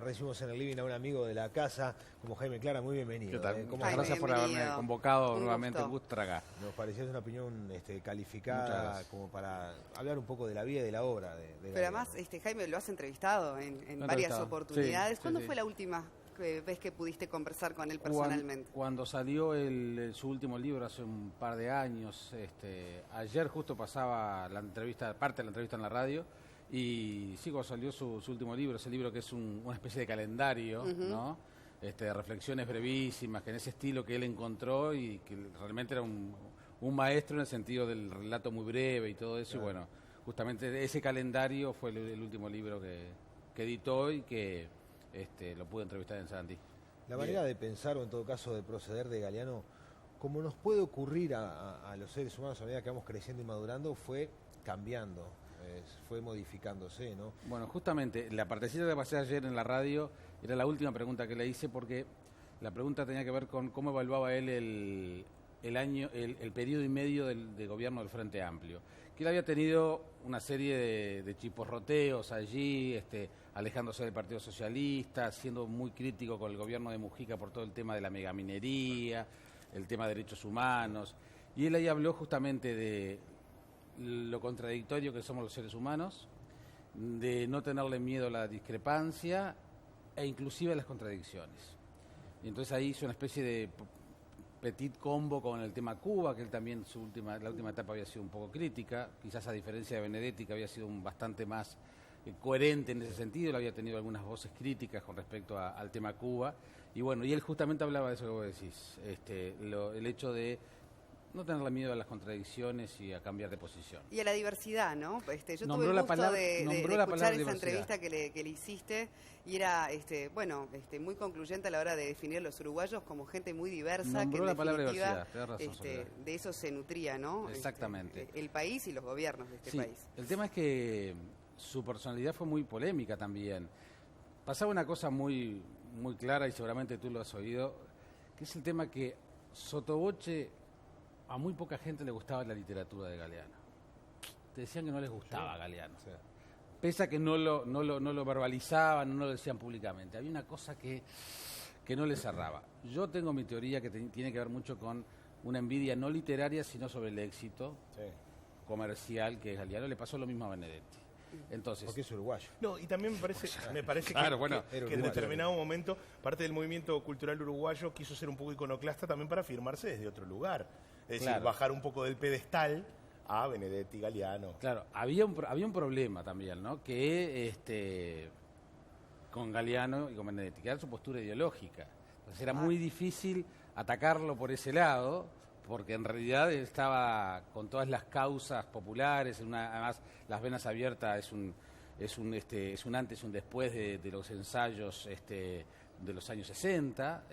Recibimos en el living a un amigo de la casa, como Jaime Clara, muy bienvenido. ¿Qué tal? ¿Cómo Muchas gracias por haberme convocado nuevamente. Un gusto estar acá. Nos pareció una opinión calificada como para hablar un poco de la vida y de la obra. Pero además, Jaime, lo has entrevistado en varias oportunidades. ¿Cuándo fue la última vez que pudiste conversar con él personalmente? Cuando salió su último libro hace un par de años. Ayer justo pasaba la entrevista, parte de la entrevista en la radio. Y sí, cuando salió su último libro, ese libro que es una especie de calendario, ¿no? De reflexiones brevísimas, que en ese estilo que él encontró y que realmente era un maestro en el sentido del relato muy breve y todo eso. Claro. Y bueno, justamente ese calendario fue el último libro que editó y que lo pude entrevistar en Sarandí. La manera de pensar o en todo caso de proceder de Galeano, como nos puede ocurrir a los seres humanos a medida que vamos creciendo y madurando, fue cambiando. Fue modificándose, ¿no? Bueno, justamente la partecita que pasé ayer en la radio era la última pregunta que le hice, porque la pregunta tenía que ver con cómo evaluaba él el periodo y medio de gobierno del Frente Amplio, que él había tenido una serie de chisporroteos allí, alejándose del Partido Socialista, siendo muy crítico con el gobierno de Mujica por todo el tema de la megaminería, el tema de derechos humanos, y él ahí habló justamente de lo contradictorio que somos los seres humanos, de no tenerle miedo a la discrepancia e inclusive a las contradicciones. Y entonces ahí hizo una especie de petit combo con el tema Cuba, que él también la última etapa había sido un poco crítica, quizás a diferencia de Benedetti, que había sido bastante más coherente en ese sentido. Él había tenido algunas voces críticas con respecto al tema Cuba, y bueno, y él justamente hablaba de eso que vos decís, el hecho de no tenerle miedo a las contradicciones y a cambiar de posición. Y a la diversidad, ¿no? Yo tuve el gusto de escuchar esa entrevista que le hiciste, y era muy concluyente a la hora de definir a los uruguayos como gente muy diversa. Nombró que la palabra diversidad, tenés razón, de eso se nutría, ¿no? Exactamente. El país y los gobiernos de este país. El tema es que su personalidad fue muy polémica también. Pasaba una cosa muy, muy clara, y seguramente tú lo has oído, que es el tema que sotoboche a muy poca gente le gustaba la literatura de Galeano. Te decían que no les gustaba Galeano. Sí. Pese a que no lo verbalizaban, no lo decían públicamente. Había una cosa que no les cerraba. Yo tengo mi teoría que tiene que ver mucho con una envidia no literaria, sino sobre el éxito comercial que es Galeano. Le pasó lo mismo a Benedetti. Entonces, porque es uruguayo. No, y también me parece claro, que en determinado momento parte del movimiento cultural uruguayo quiso ser un poco iconoclasta también para afirmarse desde otro lugar. Es decir, bajar un poco del pedestal a Benedetti, Galeano. Claro, había un problema también, ¿no? Que con Galeano y con Benedetti, que era su postura ideológica. Entonces era muy difícil atacarlo por ese lado, porque en realidad estaba con todas las causas populares. Además, Las Venas Abiertas es un antes y un después de los ensayos de los años 60,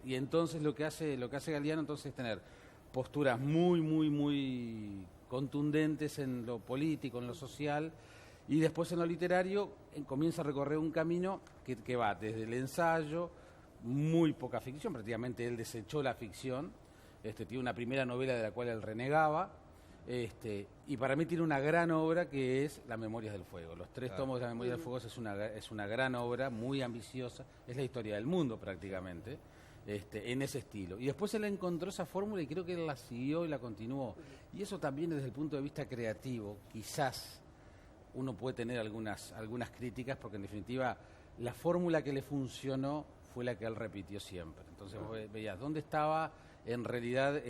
y entonces lo que hace Galeano entonces es tener posturas muy, muy, muy contundentes en lo político, en lo social, y después en lo literario comienza a recorrer un camino que va desde el ensayo, muy poca ficción, prácticamente él desechó la ficción. Tiene una primera novela de la cual él renegaba, y para mí tiene una gran obra que es Las Memorias del Fuego. Los 3 tomos de Las Memorias del Fuego es una gran obra, muy ambiciosa, es la historia del mundo prácticamente, en ese estilo. Y después él encontró esa fórmula y creo que él la siguió y la continuó. Y eso también desde el punto de vista creativo, quizás uno puede tener algunas críticas, porque en definitiva la fórmula que le funcionó fue la que él repitió siempre. Entonces vos veías dónde estaba en realidad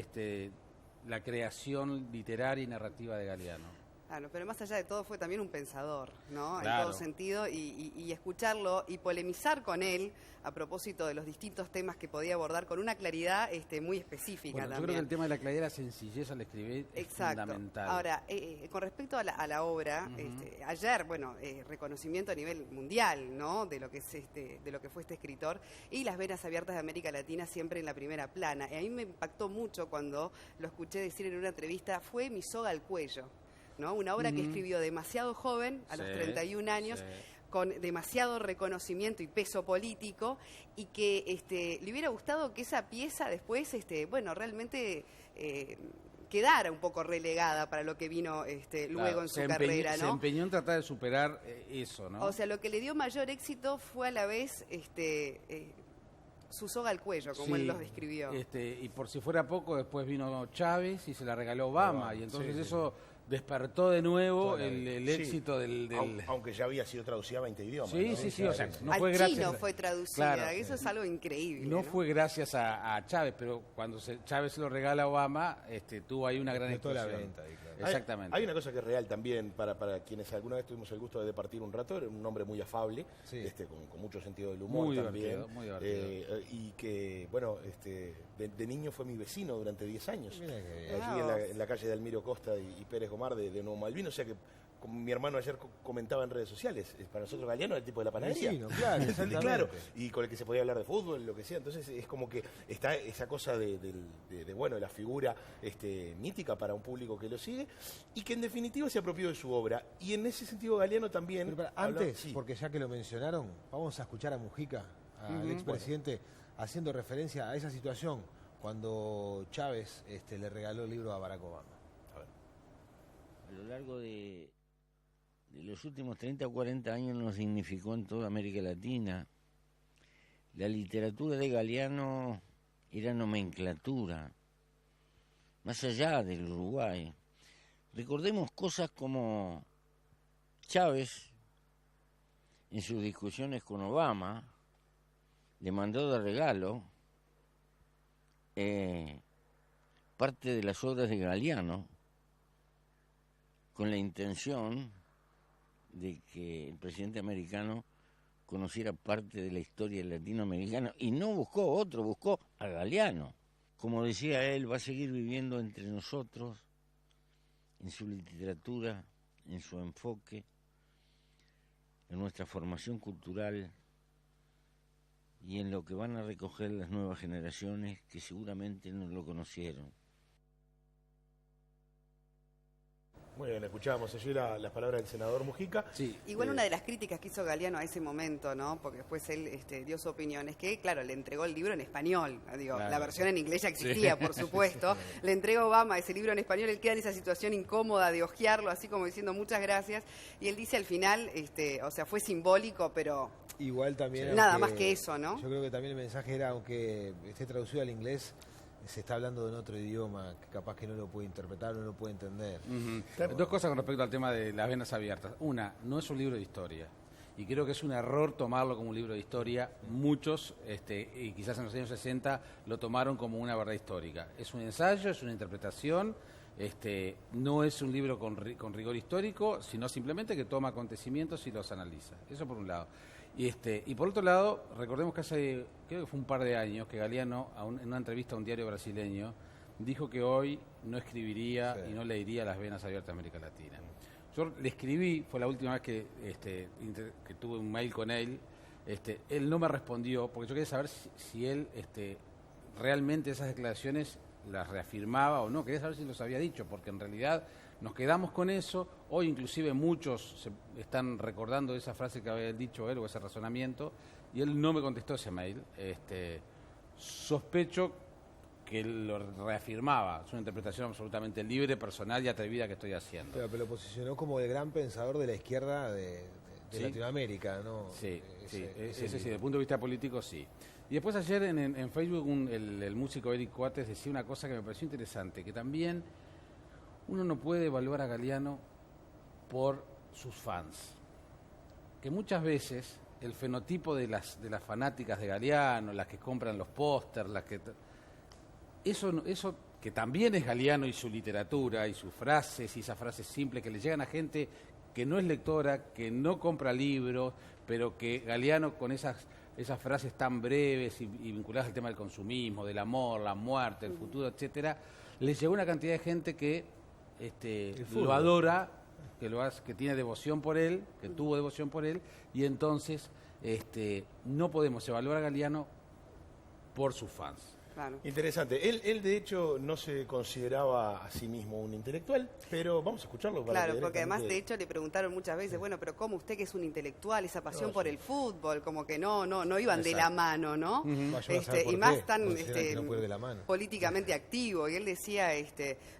la creación literaria y narrativa de Galeano. Claro, pero más allá de todo fue también un pensador, ¿no? Claro. En todo sentido, y escucharlo y polemizar con él a propósito de los distintos temas que podía abordar con una claridad muy específica también. Yo creo que el tema de la claridad y la sencillez al escribir es fundamental. Ahora, con respecto a la obra, ayer, reconocimiento a nivel mundial, ¿no? De lo que es de lo que fue este escritor, y Las Venas Abiertas de América Latina siempre en la primera plana. Y a mí me impactó mucho cuando lo escuché decir en una entrevista, fue mi soga al cuello, ¿no? Una obra que escribió demasiado joven, a los 31 años, con demasiado reconocimiento y peso político, y que le hubiera gustado que esa pieza después, realmente quedara un poco relegada para lo que vino luego en su carrera, ¿no? Se empeñó en tratar de superar eso, ¿no? O sea, lo que le dio mayor éxito fue a la vez su soga al cuello, como él los describió. Y por si fuera poco, después vino Chávez y se la regaló Obama, y entonces eso despertó de nuevo el éxito del... Aunque ya había sido traducida a 20 idiomas. Sí, ¿no? sí, o sea, no al fue gracias... chino fue traducida, claro, eso es algo increíble. No fue gracias a Chávez, pero cuando Chávez se lo regala a Obama, tuvo ahí una gran explosión. La venta, claro. Exactamente. Hay una cosa que es real también, para quienes alguna vez tuvimos el gusto de departir un rato, era un hombre muy afable, con mucho sentido del humor muy también. Muy divertido. Y que, bueno, de niño fue mi vecino durante 10 años. Allí en la calle de Almiro Costa y Pérez Gomar de Nuevo Malvin, o sea que como mi hermano ayer comentaba en redes sociales, para nosotros Galeano era el tipo de la panadería. Vecino, claro, claro, y con el que se podía hablar de fútbol, lo que sea. Entonces es como que está esa cosa de la figura mítica para un público que lo sigue y que en definitiva se apropió de su obra. Y en ese sentido Galeano también... Pero antes, porque ya que lo mencionaron, vamos a escuchar a Mujica, al expresidente, haciendo referencia a esa situación cuando Chávez le regaló el libro a Barack Obama. A lo largo de los últimos 30 o 40 años nos significó en toda América Latina. La literatura de Galeano era nomenclatura, más allá del Uruguay. Recordemos cosas como Chávez, en sus discusiones con Obama, le mandó de regalo parte de las obras de Galeano, con la intención de que el presidente americano conociera parte de la historia latinoamericana y no buscó otro, buscó a Galeano. Como decía él, va a seguir viviendo entre nosotros, en su literatura, en su enfoque, en nuestra formación cultural y en lo que van a recoger las nuevas generaciones que seguramente no lo conocieron. Muy bien, escuchábamos ayer las palabras del senador Mujica. Sí. Igual una de las críticas que hizo Galeano a ese momento, ¿no? Porque después él dio su opinión, es que, claro, le entregó el libro en español. Digo, claro. La versión en inglés ya existía, por supuesto. Le entregó a Obama ese libro en español, él queda en esa situación incómoda de hojearlo, así como diciendo muchas gracias. Y él dice al final, o sea, fue simbólico, pero... Igual también... Nada más que eso, ¿no? Yo creo que también el mensaje era, aunque esté traducido al inglés... se está hablando en otro idioma que capaz que no lo puede interpretar, no lo puede entender. Dos cosas con respecto al tema de las venas abiertas. Una, no es un libro de historia. Y creo que es un error tomarlo como un libro de historia. Muchos, y quizás en los años 60, lo tomaron como una verdad histórica. Es un ensayo, es una interpretación. No es un libro con rigor histórico, sino simplemente que toma acontecimientos y los analiza. Eso por un lado. Y por otro lado, recordemos que hace, creo que fue un par de años, que Galeano, en una entrevista a un diario brasileño, dijo que hoy no escribiría y no leería Las venas abiertas de América Latina. Yo le escribí, fue la última vez que tuve un mail con él, él no me respondió, porque yo quería saber si él realmente esas declaraciones las reafirmaba o no, quería saber si los había dicho, porque en realidad nos quedamos con eso. Hoy inclusive muchos se están recordando esa frase que había dicho él o ese razonamiento, y él no me contestó ese mail. Sospecho que él lo reafirmaba. Es una interpretación absolutamente libre, personal y atrevida que estoy haciendo. Pero lo posicionó como el gran pensador de la izquierda de Latinoamérica, ¿no? Sí, ese sí, desde el punto de vista político sí. Y después ayer en Facebook el músico Eric Coates decía una cosa que me pareció interesante, que también uno no puede evaluar a Galeano por sus fans. Que muchas veces el fenotipo de las fanáticas de Galeano, las que compran los pósters, eso que también es Galeano y su literatura y sus frases y esas frases simples que le llegan a gente que no es lectora, que no compra libros, pero que Galeano con esas frases tan breves y vinculadas al tema del consumismo, del amor, la muerte, el futuro, etcétera, les llegó una cantidad de gente que lo adora, que tiene devoción por él, que tuvo devoción por él, y entonces no podemos evaluar a Galeano por sus fans. Claro. Interesante. Él, de hecho, no se consideraba a sí mismo un intelectual, pero vamos a escucharlo. Para Claro, que porque además, directamente- de hecho, le preguntaron muchas veces, bueno, pero ¿cómo usted que es un intelectual, esa pasión por el fútbol? Como que no iban de la mano, ¿no? Vaya a saber por Y qué, más tan consideran que no puede ir de la mano. políticamente activo. Y él decía,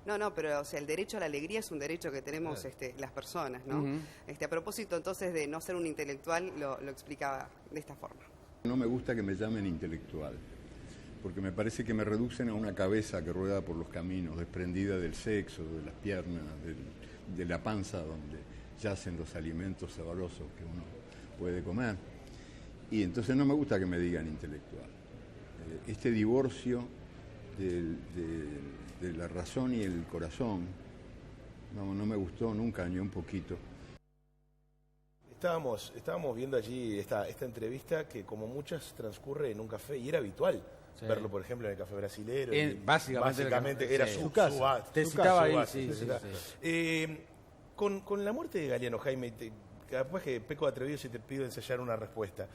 no, pero o sea, el derecho a la alegría es un derecho que tenemos las personas, ¿no? A propósito, entonces, de no ser un intelectual, lo explicaba de esta forma. No me gusta que me llamen intelectual, porque me parece que me reducen a una cabeza que rueda por los caminos, desprendida del sexo, de las piernas, de la panza donde yacen los alimentos sabrosos que uno puede comer. Y entonces no me gusta que me digan intelectual. Este divorcio de la razón y el corazón no me gustó nunca, ni un poquito. Estábamos viendo allí esta entrevista que, como muchas, transcurre en un café y era habitual verlo, por ejemplo, en el café brasilero. Básicamente era sí. su casa. Te su citaba ahí, base, sí, te sí, citaba. sí. Con la muerte de Galeano, Jaime, capaz que peco de atrevido si te pido ensayar una respuesta.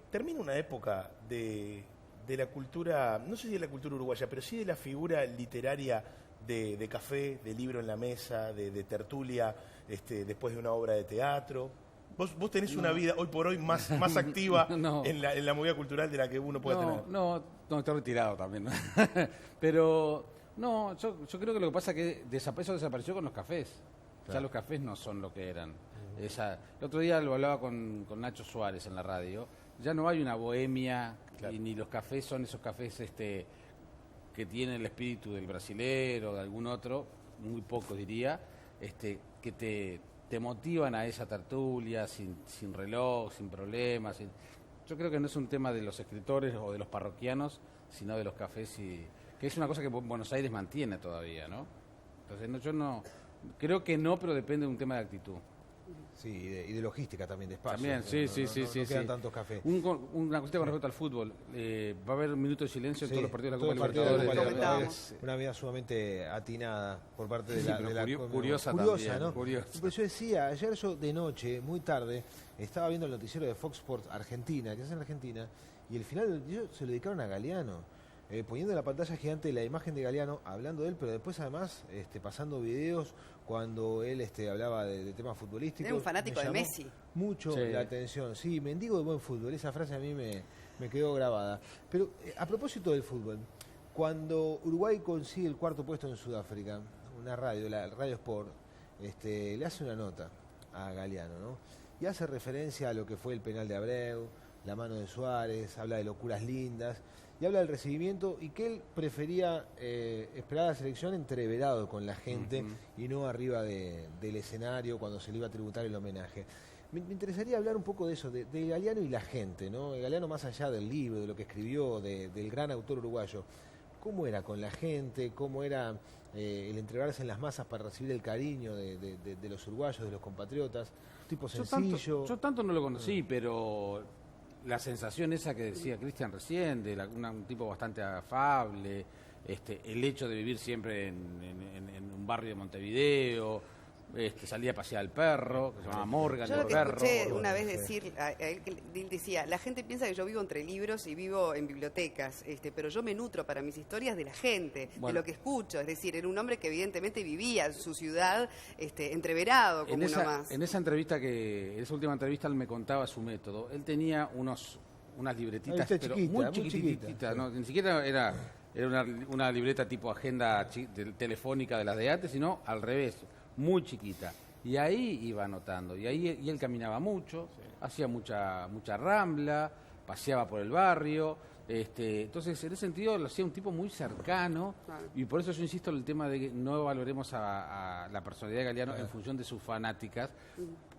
Termina una época de la cultura, no sé si de la cultura uruguaya, pero sí de la figura literaria de café, de libro en la mesa, de tertulia, después de una obra de teatro. Vos tenés una vida hoy por hoy más activa en la movida cultural de la que uno puede tener. No, estoy retirado también. ¿No? Pero, no, yo creo que lo que pasa es que eso desapareció con los cafés. Claro. Ya los cafés no son lo que eran. El otro día lo hablaba con Nacho Suárez en la radio. Ya no hay una bohemia, claro, y ni los cafés son esos cafés que tienen el espíritu del brasilero o de algún otro, muy pocos diría, que te motivan a esa tertulia sin reloj, sin problemas. Yo creo que no es un tema de los escritores o de los parroquianos, sino de los cafés, que es una cosa que Buenos Aires mantiene todavía, ¿no? Entonces yo no creo que no, pero depende de un tema de actitud. Sí, y de logística también, de espacio. También, sí. No quedan tantos cafés. Una cuestión con respecto al fútbol. Va a haber un minuto de silencio en todos los partidos de la Copa Libertadores. Una medida sumamente atinada por parte de la curiosa también, ¿no? Curiosa. Pues yo decía, ayer yo de noche, muy tarde, estaba viendo el noticiero de Fox Sports Argentina, que es en Argentina, y el final del noticiero se lo dedicaron a Galeano. Poniendo en la pantalla gigante la imagen de Galeano, hablando de él, pero después además pasando videos cuando él hablaba de temas futbolísticos. Era un fanático de Messi. Mucho la atención. Sí, mendigo de buen fútbol, esa frase a mí me quedó grabada. Pero a propósito del fútbol, cuando Uruguay consigue el 4º puesto en Sudáfrica, una radio, la Radio Sport, le hace una nota a Galeano, ¿no? Y hace referencia a lo que fue el penal de Abreu, la mano de Suárez, habla de locuras lindas, y habla del recibimiento y que él prefería esperar a la selección entreverado con la gente y no arriba del escenario cuando se le iba a tributar el homenaje. Me interesaría hablar un poco de eso, de Galeano y la gente, ¿no? Galeano más allá del libro, de lo que escribió, del gran autor uruguayo. ¿Cómo era con la gente? ¿Cómo era el entregarse en las masas para recibir el cariño de los uruguayos, de los compatriotas? Tipo sencillo. Yo tanto no lo conocí, pero la sensación esa que decía Cristian recién, de un tipo bastante afable, el hecho de vivir siempre en un barrio de Montevideo, salía a pasear al perro, que se llamaba Morgan, yo el lo que perro. escuché una vez decir, a él, que él decía, la gente piensa que yo vivo entre libros y vivo en bibliotecas, pero yo me nutro para mis historias de la gente, de lo que escucho. Es decir, era un hombre que evidentemente vivía en su ciudad, entreverado como uno más. En esa última entrevista él me contaba su método. Él tenía unas libretitas, pero muy chiquititas, ¿no? Ni siquiera era una libreta tipo agenda telefónica de las de antes, sino al revés, muy chiquita. Y ahí iba anotando, y él caminaba mucho, hacía mucha rambla, paseaba por el barrio, entonces en ese sentido lo hacía un tipo muy cercano, y por eso yo insisto en el tema de que no valoremos a la personalidad de Galeano en función de sus fanáticas,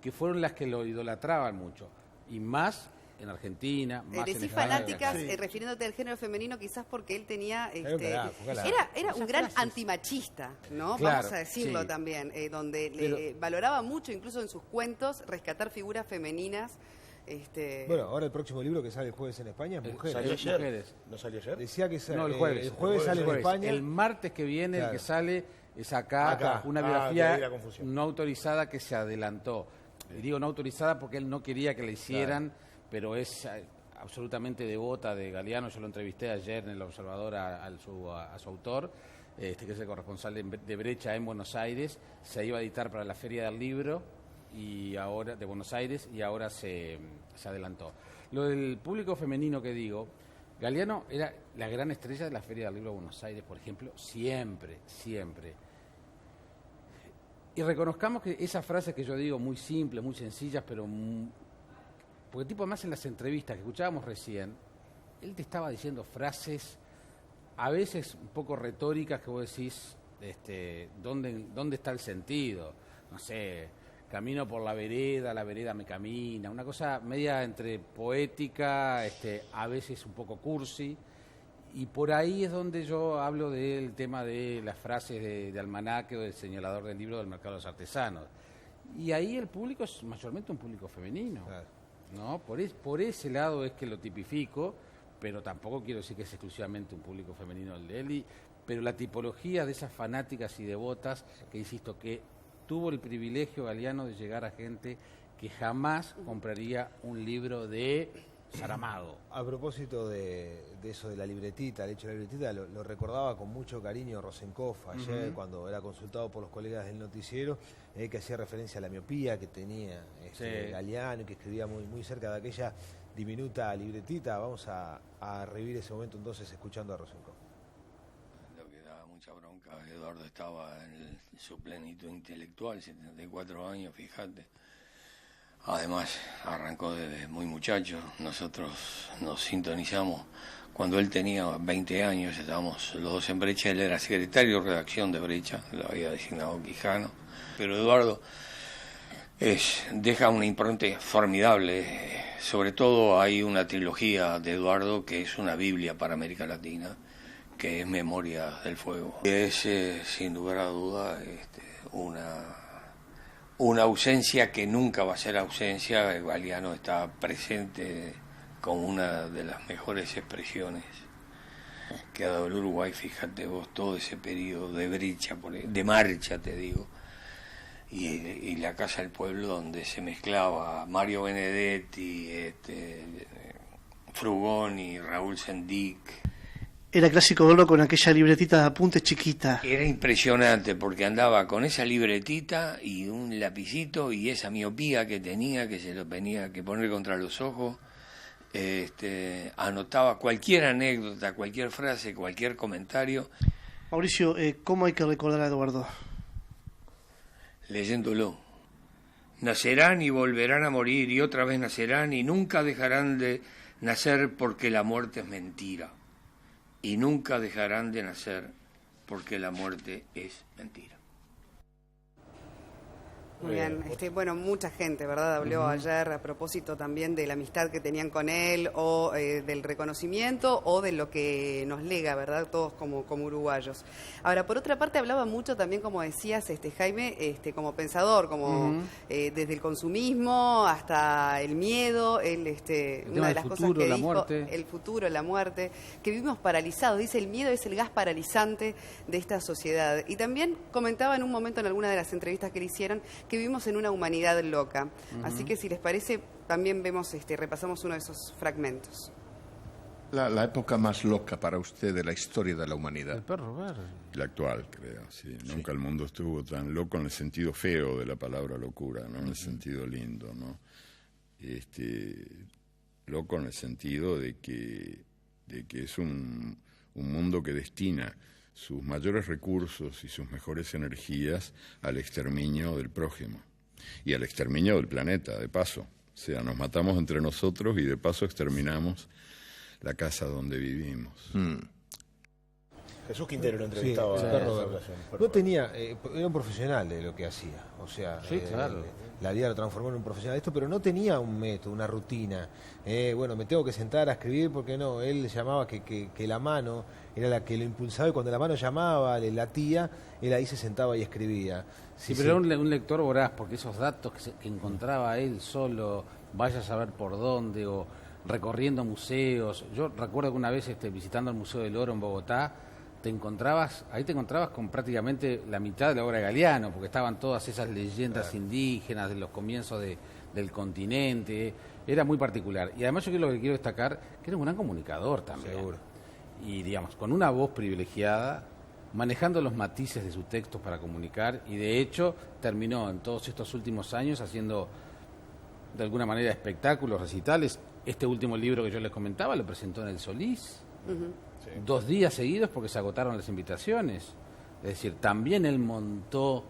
que fueron las que lo idolatraban mucho, y más en Argentina, más en España. Fanáticas, refiriéndote al género femenino, quizás porque él tenía... era un gran antimachista, ¿no? Claro, vamos a decirlo también, donde valoraba mucho, incluso en sus cuentos, rescatar figuras femeninas. Bueno, ahora el próximo libro que sale el jueves en España es Mujeres. ¿Salió ayer? Mujeres. ¿No salió ayer? Decía que no, el jueves. El jueves sale en España. El martes que viene el que sale es acá. Una biografía no autorizada que se adelantó. Y digo no autorizada porque él no quería que la hicieran, pero es absolutamente devota de Galeano. Yo lo entrevisté ayer en El Observador a su autor, que es el corresponsal de Brecha en Buenos Aires. Se iba a editar para la Feria del Libro y ahora de Buenos Aires y ahora se adelantó. Lo del público femenino que digo, Galeano era la gran estrella de la Feria del Libro de Buenos Aires, por ejemplo, siempre. Y reconozcamos que esa frase que yo digo, muy simple, muy sencilla, pero porque tipo además en las entrevistas que escuchábamos recién, él te estaba diciendo frases a veces un poco retóricas que vos decís, ¿dónde está el sentido? No sé, camino por la vereda me camina, una cosa media entre poética, a veces un poco cursi, y por ahí es donde yo hablo del tema de las frases de almanaque o del señalador del libro del mercado de los artesanos. Y ahí el público es mayormente un público femenino, claro, ¿no? Por ese lado es que lo tipifico, pero tampoco quiero decir que es exclusivamente un público femenino el de él, pero la tipología de esas fanáticas y devotas, que insisto, que tuvo el privilegio Galeano de llegar a gente que jamás compraría un libro de Saramago. A propósito de eso de la libretita, el hecho de la libretita, lo recordaba con mucho cariño Rosenkopf ayer cuando era consultado por los colegas del noticiero, que hacía referencia a la miopía que tenía Galeano y que escribía muy cerca de aquella diminuta libretita. Vamos a revivir ese momento entonces escuchando a Rosenkopf. Lo que daba mucha bronca, Eduardo estaba en su plenitud intelectual, 74 años, fíjate. Además, arrancó desde muy muchacho. Nosotros nos sintonizamos cuando él tenía 20 años, estábamos los dos en Brecha. Él era secretario de redacción de Brecha, lo había designado Quijano. Pero Eduardo deja una impronta formidable. Sobre todo hay una trilogía de Eduardo que es una Biblia para América Latina, que es Memoria del Fuego. Es, sin lugar a duda, una ausencia que nunca va a ser ausencia. Galeano está presente con una de las mejores expresiones que ha dado el Uruguay. Fíjate vos, todo ese periodo de brecha, de marcha, te digo, y la Casa del Pueblo, donde se mezclaba Mario Benedetti, Frugoni, Raúl Sendic. Era clásico verlo con aquella libretita de apuntes chiquita. Era impresionante porque andaba con esa libretita y un lapicito y esa miopía que tenía, que se lo tenía que poner contra los ojos. Anotaba cualquier anécdota, cualquier frase, cualquier comentario. Mauricio, ¿cómo hay que recordar a Eduardo? Leyéndolo. Nacerán y volverán a morir y otra vez nacerán y nunca dejarán de nacer porque la muerte es mentira. Y nunca dejarán de nacer porque la muerte es mentira. Muy bien, bueno, mucha gente, ¿verdad? Habló ayer a propósito también de la amistad que tenían con él, o del reconocimiento, o de lo que nos lega, ¿verdad? Todos como uruguayos. Ahora, por otra parte, hablaba mucho también, como decías, Jaime, como pensador, como desde el consumismo hasta el miedo, una de las cosas que dijo, el futuro, la muerte, que vivimos paralizados. Dice, el miedo es el gas paralizante de esta sociedad. Y también comentaba en un momento en alguna de las entrevistas que le hicieron que vivimos en una humanidad loca. Así que si les parece, también vemos, repasamos uno de esos fragmentos. La época más loca para usted de la historia de la humanidad. El perro verde. La actual, creo, sí. Nunca el mundo estuvo tan loco en el sentido feo de la palabra locura, no en el sentido lindo, ¿no? Loco en el sentido de que es un mundo que destina sus mayores recursos y sus mejores energías al exterminio del prójimo y al exterminio del planeta, de paso. O sea, nos matamos entre nosotros y de paso exterminamos la casa donde vivimos. Jesús Quintero lo entrevistaba. No tenía, era un profesional de lo que hacía, o sea, claro. La vida lo transformó en un profesional de esto, pero no tenía un método, una rutina. Bueno, me tengo que sentar a escribir porque no, él llamaba que la mano era la que lo impulsaba y cuando la mano llamaba, le latía, él ahí se sentaba y escribía. Sí, pero era un lector voraz, porque esos datos que encontraba él solo, vaya a saber por dónde, o recorriendo museos. Yo recuerdo que una vez visitando el Museo del Oro en Bogotá, te encontrabas con prácticamente la mitad de la obra de Galeano, porque estaban todas esas leyendas indígenas de los comienzos de del continente, era muy particular. Y además yo lo que quiero destacar, que era un gran comunicador también. Seguro. Y digamos, con una voz privilegiada, manejando los matices de sus textos para comunicar, y de hecho terminó en todos estos últimos años haciendo de alguna manera espectáculos, recitales. Este último libro que yo les comentaba lo presentó en el Solís, 2 días seguidos porque se agotaron las invitaciones. Es decir, también él montó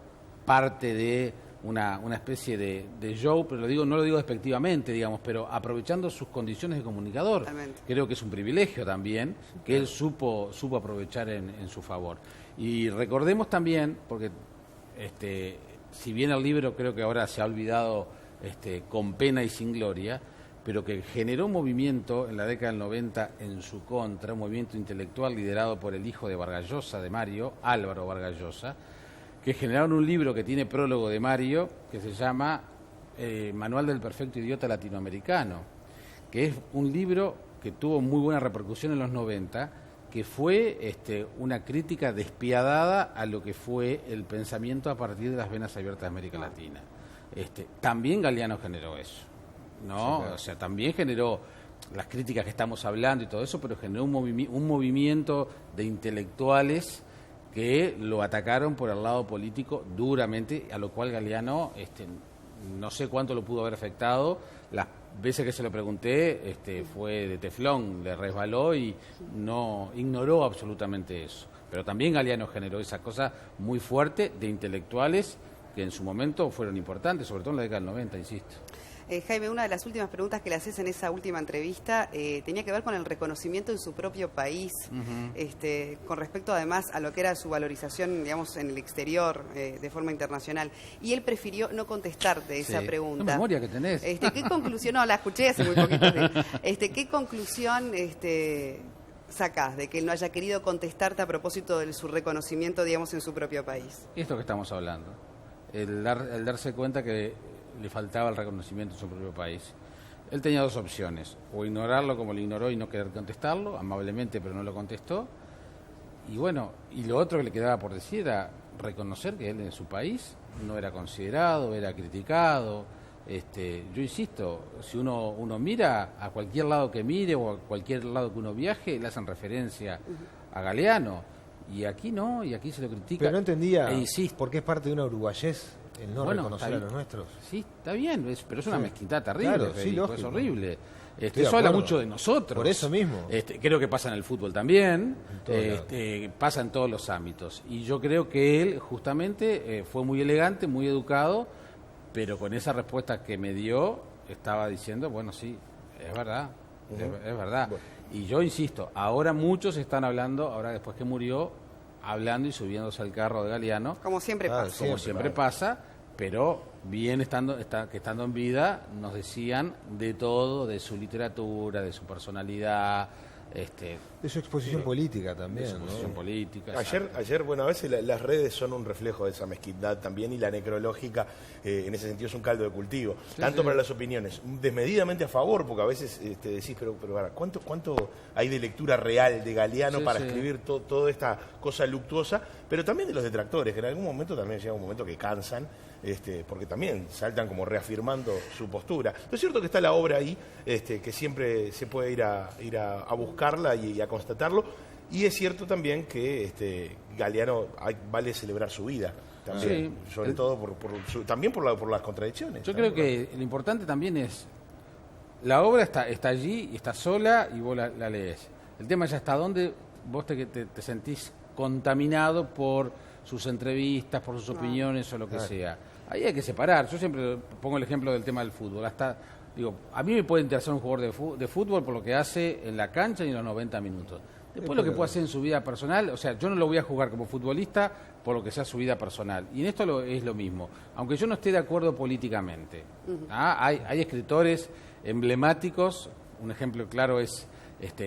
parte de una especie de show, pero no lo digo despectivamente, digamos, pero aprovechando sus condiciones de comunicador. Totalmente. Creo que es un privilegio también que él supo aprovechar en su favor. Y recordemos también, porque si bien el libro creo que ahora se ha olvidado con pena y sin gloria, pero que generó un movimiento en la década del 90 en su contra, un movimiento intelectual liderado por el hijo de Vargas Llosa, de Mario, Álvaro Vargas Llosa, que generaron un libro que tiene prólogo de Mario, que se llama Manual del Perfecto Idiota Latinoamericano, que es un libro que tuvo muy buena repercusión en los 90, que fue una crítica despiadada a lo que fue el pensamiento a partir de las venas abiertas de América Latina. También Galeano generó eso, ¿no? Sí, claro. O sea, también generó las críticas que estamos hablando y todo eso, pero generó un movimiento de intelectuales que lo atacaron por el lado político duramente, a lo cual Galeano no sé cuánto lo pudo haber afectado. Las veces que se lo pregunté fue de teflón, le resbaló y no ignoró absolutamente eso. Pero también Galeano generó esa cosa muy fuerte de intelectuales que en su momento fueron importantes, sobre todo en la década del 90, insisto. Jaime, una de las últimas preguntas que le haces en esa última entrevista tenía que ver con el reconocimiento en su propio país, con respecto además a lo que era su valorización, digamos, en el exterior, de forma internacional. Y él prefirió no contestarte esa pregunta. ¿Qué memoria que tenés? ¿Qué conclusión? No, la escuché hace muy poquito. ¿Qué conclusión sacás de que él no haya querido contestarte a propósito de su reconocimiento, digamos, en su propio país? Esto que estamos hablando. El darse cuenta que le faltaba el reconocimiento en su propio país. Él tenía 2 opciones, o ignorarlo como lo ignoró y no querer contestarlo, amablemente, pero no lo contestó, y bueno, y lo otro que le quedaba por decir era reconocer que él en su país no era considerado, era criticado. Yo insisto, si uno mira a cualquier lado que mire o a cualquier lado que uno viaje, le hacen referencia a Galeano, y aquí no, y aquí se lo critica. Pero no entendía por qué es parte de una uruguayés el no reconocer a los nuestros. Sí, está bien, pero es una mezquindad terrible, claro, Federico, es horrible. Eso habla mucho de nosotros. Por eso mismo. Creo que pasa en el fútbol también, pasa en todos los ámbitos. Y yo creo que él justamente fue muy elegante, muy educado, pero con esa respuesta que me dio, estaba diciendo, bueno, sí, es verdad, es verdad. Bueno. Y yo insisto, ahora muchos están hablando, ahora después que murió, hablando y subiéndose al carro de Galeano. Como siempre pasa. Como siempre pasa, pero bien estando en vida, nos decían de todo, de su literatura, de su personalidad, de su exposición política también. De su exposición política. Ayer, bueno, a veces las redes son un reflejo de esa mezquindad también, y la necrológica en ese sentido es un caldo de cultivo, tanto para las opiniones, desmedidamente a favor, porque a veces decís, pero ¿cuánto hay de lectura real de Galeano para escribir toda esta cosa luctuosa, pero también de los detractores, que en algún momento también llega un momento que cansan, porque también saltan como reafirmando su postura. Lo cierto que está la obra ahí, que siempre se puede ir a buscarla y a constatarlo, y es cierto también que Galeano vale celebrar su vida también, sobre todo también por las contradicciones. Yo creo que lo importante también es la obra está allí y está sola y vos la lees. El tema es hasta dónde vos te sentís contaminado por sus entrevistas, por sus opiniones o lo que sea. Ahí hay que separar. Yo siempre pongo el ejemplo del tema del fútbol. A mí me puede interesar un jugador de fútbol por lo que hace en la cancha y en los 90 minutos. Después lo que puede hacer en su vida personal, o sea, yo no lo voy a jugar como futbolista por lo que sea su vida personal. Y en esto es lo mismo. Aunque yo no esté de acuerdo políticamente. Hay escritores emblemáticos, un ejemplo claro es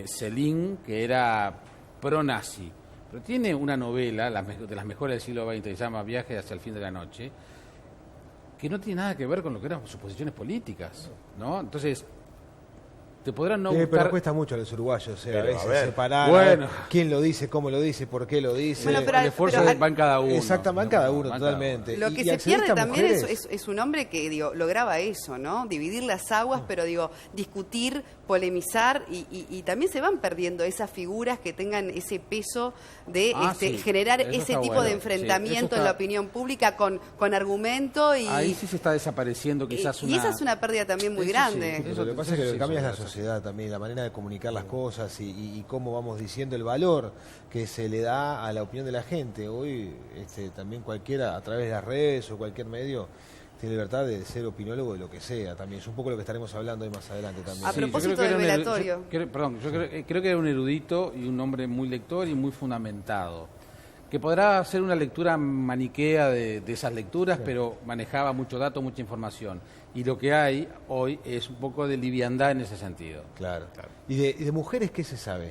Céline, que era pro-nazi. Pero tiene una novela, de las mejores del siglo XX, que se llama Viaje hacia el fin de la noche, que no tiene nada que ver con lo que eran sus posiciones políticas, ¿no? Entonces, te podrán no Pero gustar. cuesta mucho a los uruguayos, a Pero, veces a ver, separar bueno. quién lo dice, cómo lo dice, por qué lo dice. Bueno, pero el esfuerzo pero- va en cada uno. Exactamente, va en cada uno, Va en cada totalmente. Lo Y que se acceder a pierde estas también mujeres- es un hombre que lograba eso, ¿no? Dividir las aguas, pero discutir, polemizar y también se van perdiendo esas figuras que tengan ese peso de Sí, generar eso ese está tipo bueno. de Sí, enfrentamiento eso en la está- opinión pública con argumento y Ahí sí se está desapareciendo quizás y esa es una pérdida también muy Eso sí, grande. Pero lo que pasa es que lo sí, que cambia es la eso sí. sociedad también, la manera de comunicar las cosas y cómo vamos diciendo el valor que se le da a la opinión de la gente. Hoy también cualquiera, a través de las redes o cualquier medio, tiene libertad de ser opinólogo de lo que sea también. Es un poco lo que estaremos hablando hoy más adelante también. A Sí, yo propósito creo que del era un velatorio. creo que era un erudito y un hombre muy lector y muy fundamentado. Que podrá hacer una lectura maniquea de esas lecturas, pero manejaba mucho dato, mucha información. Y lo que hay hoy es un poco de liviandad en ese sentido. Claro. ¿Y de mujeres qué se sabe?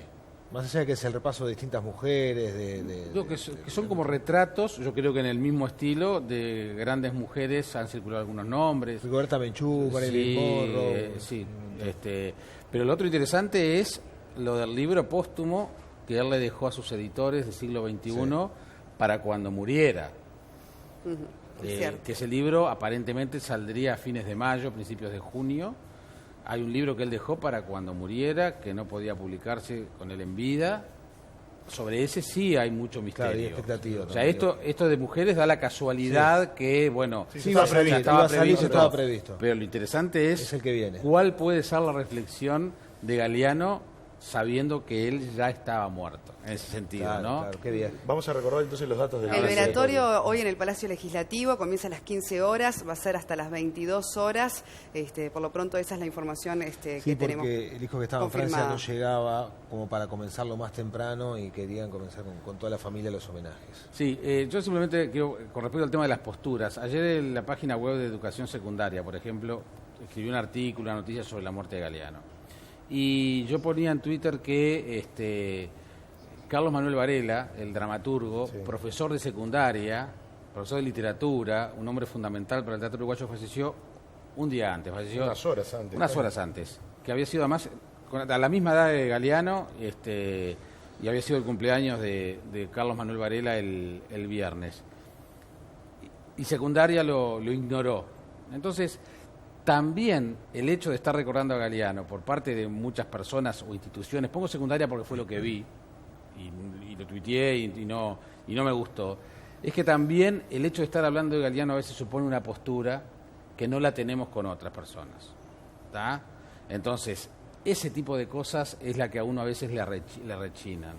Más allá de que es el repaso de distintas mujeres, Creo que son como retratos, yo creo que en el mismo estilo, de grandes mujeres han circulado algunos nombres. Rigoberta Menchú, Marilyn Monroe. Sí, pero lo otro interesante es lo del libro póstumo que él le dejó a sus editores del siglo XXI para cuando muriera. Es cierto. Que ese libro aparentemente saldría a fines de mayo, principios de junio. Hay un libro que él dejó para cuando muriera, que no podía publicarse con él en vida. Sobre ese sí hay mucho misterio. Claro, y expectativa O sea, también. esto de mujeres da la casualidad que, bueno, Sí, iba a salir, ya iba a salir, estaba previsto. Pero lo interesante Es el que viene. cuál puede ser la reflexión de Galeano sabiendo que él ya estaba muerto, en ese sentido, Claro, ¿no? claro, qué bien. Vamos a recordar entonces los datos del El velatorio. velatorio hoy en el Palacio Legislativo comienza a las 15 horas, va a ser hasta las 22 horas. Por lo pronto esa es la información Sí, que tenemos. porque el hijo que estaba en Francia confirmada. no llegaba como para comenzarlo más temprano y querían comenzar con toda la familia los homenajes. Sí, yo simplemente quiero, con respecto al tema de las posturas, ayer en la página web de Educación Secundaria, por ejemplo, escribió un artículo, una noticia sobre la muerte de Galeano. Y yo ponía en Twitter que Carlos Manuel Varela, el dramaturgo, profesor de secundaria, profesor de literatura, un hombre fundamental para el teatro uruguayo, falleció un día antes, falleció Unas horas antes. unas horas antes, que había sido además a la misma edad de Galeano, y había sido el cumpleaños de Carlos Manuel Varela el viernes. Y secundaria lo ignoró. Entonces, también el hecho de estar recordando a Galeano por parte de muchas personas o instituciones, pongo secundaria porque fue lo que vi, y lo tuiteé y no me gustó, es que también el hecho de estar hablando de Galeano a veces supone una postura que no la tenemos con otras personas. ¿Tá? Entonces, ese tipo de cosas es la que a uno a veces le rechinan,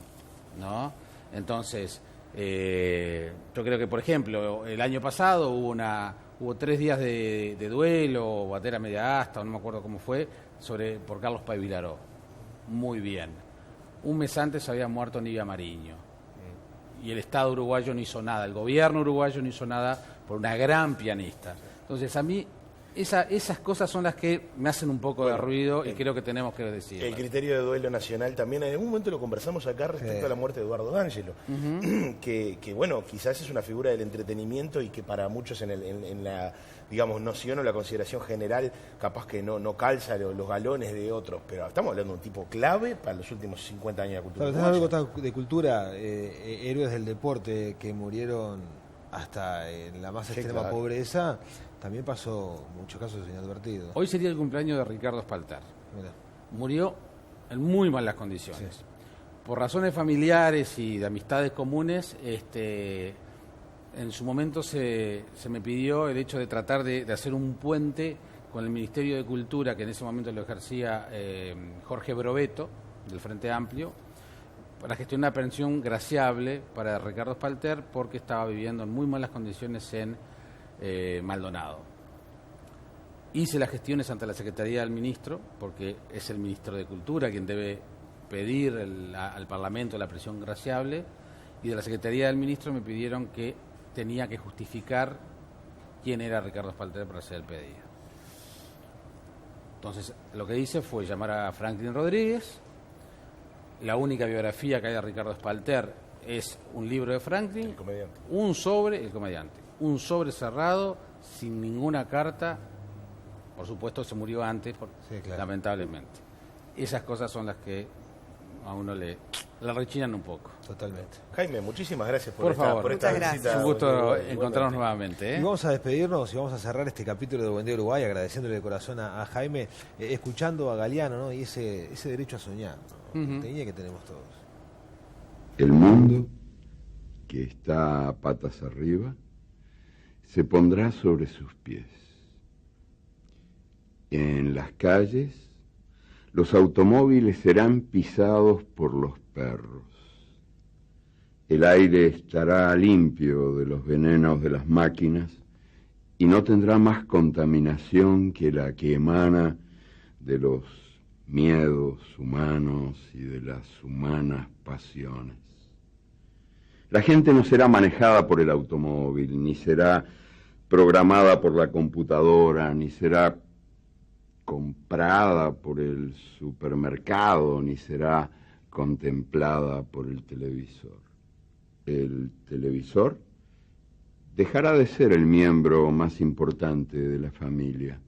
¿no? Entonces, yo creo que, por ejemplo, el año pasado hubo 3 días de duelo, o bandera media asta, no me acuerdo cómo fue, por Carlos Pay Vilaró. Muy bien. Un mes antes había muerto Nivia Mariño. Y el Estado uruguayo no hizo nada, el gobierno uruguayo no hizo nada por una gran pianista. Entonces, a mí esas cosas son las que me hacen un poco de ruido y creo que tenemos que decir. El criterio de duelo nacional también, en algún momento lo conversamos acá respecto a la muerte de Eduardo D'Angelo, que bueno, quizás es una figura del entretenimiento y que para muchos en la, digamos, noción o la consideración general, capaz que no calza los galones de otros, pero estamos hablando de un tipo clave para los últimos 50 años de la cultura Claro, uruguaya. algo de cultura, héroes del deporte que murieron hasta en la más extrema claro. pobreza, también pasó muchos casos inadvertidos. Hoy sería el cumpleaños de Ricardo Espalter. Mirá. Murió en muy malas condiciones. Por razones familiares y de amistades comunes, en su momento se me pidió el hecho de tratar de hacer un puente con el Ministerio de Cultura, que en ese momento lo ejercía Jorge Brovetto, del Frente Amplio, para gestionar una pensión graciable para Ricardo Espalter, porque estaba viviendo en muy malas condiciones en Maldonado. Hice las gestiones ante la Secretaría del Ministro, porque es el Ministro de Cultura quien debe pedir al Parlamento la prisión graciable, y de la Secretaría del Ministro me pidieron que tenía que justificar quién era Ricardo Espalter para hacer el pedido. Entonces, lo que hice fue llamar a Franklin Rodríguez. La única biografía que hay de Ricardo Espalter es un libro de Franklin, El comediante. el comediante, un sobre cerrado, sin ninguna carta. Por supuesto, se murió antes, Sí, claro. lamentablemente. esas cosas son las que a uno le rechinan un poco. Totalmente. Jaime, muchísimas gracias por favor. por esta Muchas visita. Es un gusto encontrarnos nuevamente. Y vamos a despedirnos y vamos a cerrar este capítulo de Buen Día Uruguay agradeciéndole de corazón a Jaime, escuchando a Galeano, ¿no? Y ese derecho a soñar, ¿no? Tenía que tenemos todos. El mundo, que está a patas arriba, se pondrá sobre sus pies. En las calles, los automóviles serán pisados por los perros. El aire estará limpio de los venenos de las máquinas y no tendrá más contaminación que la que emana de los miedos humanos y de las humanas pasiones. La gente no será manejada por el automóvil, ni será programada por la computadora, ni será comprada por el supermercado, ni será contemplada por el televisor. El televisor dejará de ser el miembro más importante de la familia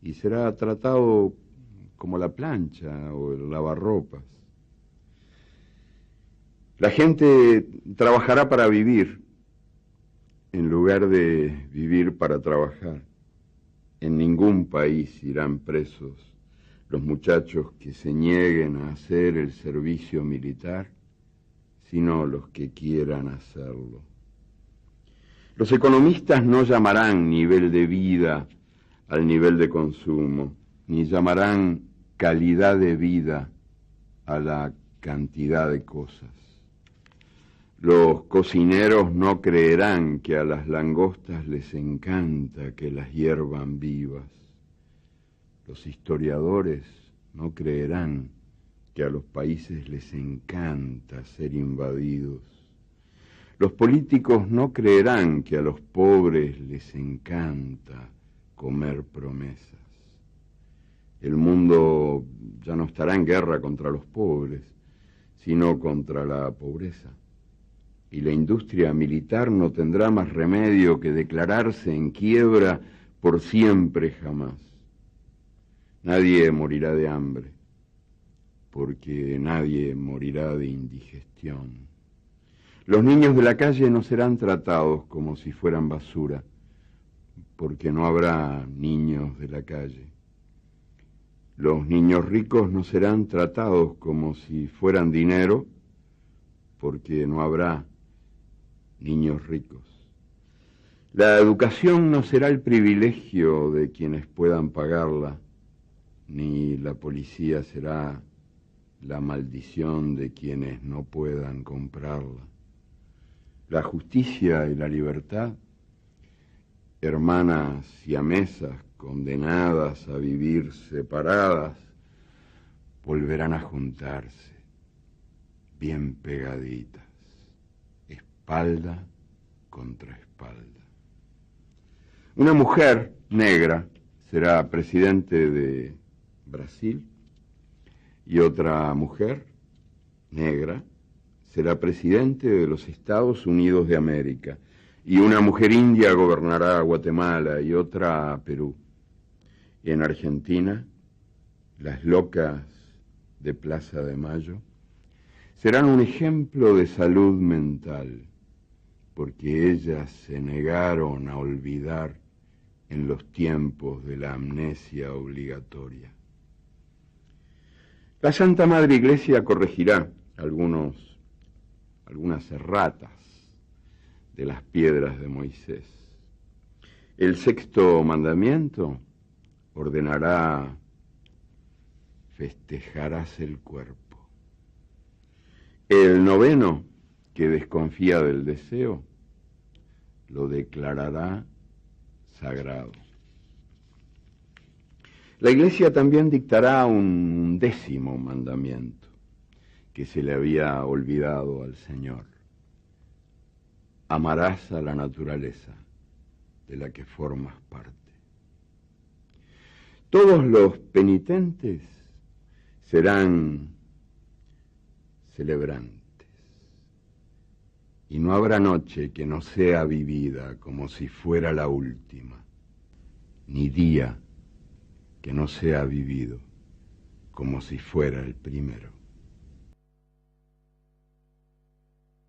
y será tratado como la plancha o el lavarropas. La gente trabajará para vivir en lugar de vivir para trabajar. En ningún país irán presos los muchachos que se nieguen a hacer el servicio militar, sino los que quieran hacerlo. Los economistas no llamarán nivel de vida al nivel de consumo, ni llamarán calidad de vida a la cantidad de cosas. Los cocineros no creerán que a las langostas les encanta que las hiervan vivas. Los historiadores no creerán que a los países les encanta ser invadidos. Los políticos no creerán que a los pobres les encanta comer promesas. El mundo ya no estará en guerra contra los pobres, sino contra la pobreza. Y la industria militar no tendrá más remedio que declararse en quiebra por siempre jamás. Nadie morirá de hambre, porque nadie morirá de indigestión. Los niños de la calle no serán tratados como si fueran basura, porque no habrá niños de la calle. Los niños ricos no serán tratados como si fueran dinero, porque no habrá niños ricos. La educación no será el privilegio de quienes puedan pagarla, ni la policía será la maldición de quienes no puedan comprarla. La justicia y la libertad, hermanas siamesas condenadas a vivir separadas, volverán a juntarse, bien pegaditas, espalda contra espalda. Una mujer negra será presidente de Brasil y otra mujer negra será presidente de los Estados Unidos de América, y una mujer india gobernará Guatemala y otra Perú. Y en Argentina, las locas de Plaza de Mayo serán un ejemplo de salud mental, porque ellas se negaron a olvidar en los tiempos de la amnesia obligatoria. La Santa Madre Iglesia corregirá algunas erratas de las piedras de Moisés. El sexto mandamiento ordenará: festejarás el cuerpo. El noveno, que desconfía del deseo, lo declarará sagrado. La Iglesia también dictará un 10º mandamiento que se le había olvidado al Señor. Amarás a la naturaleza de la que formas parte. Todos los penitentes serán celebrantes, y no habrá noche que no sea vivida como si fuera la última, ni día que no sea vivido como si fuera el primero.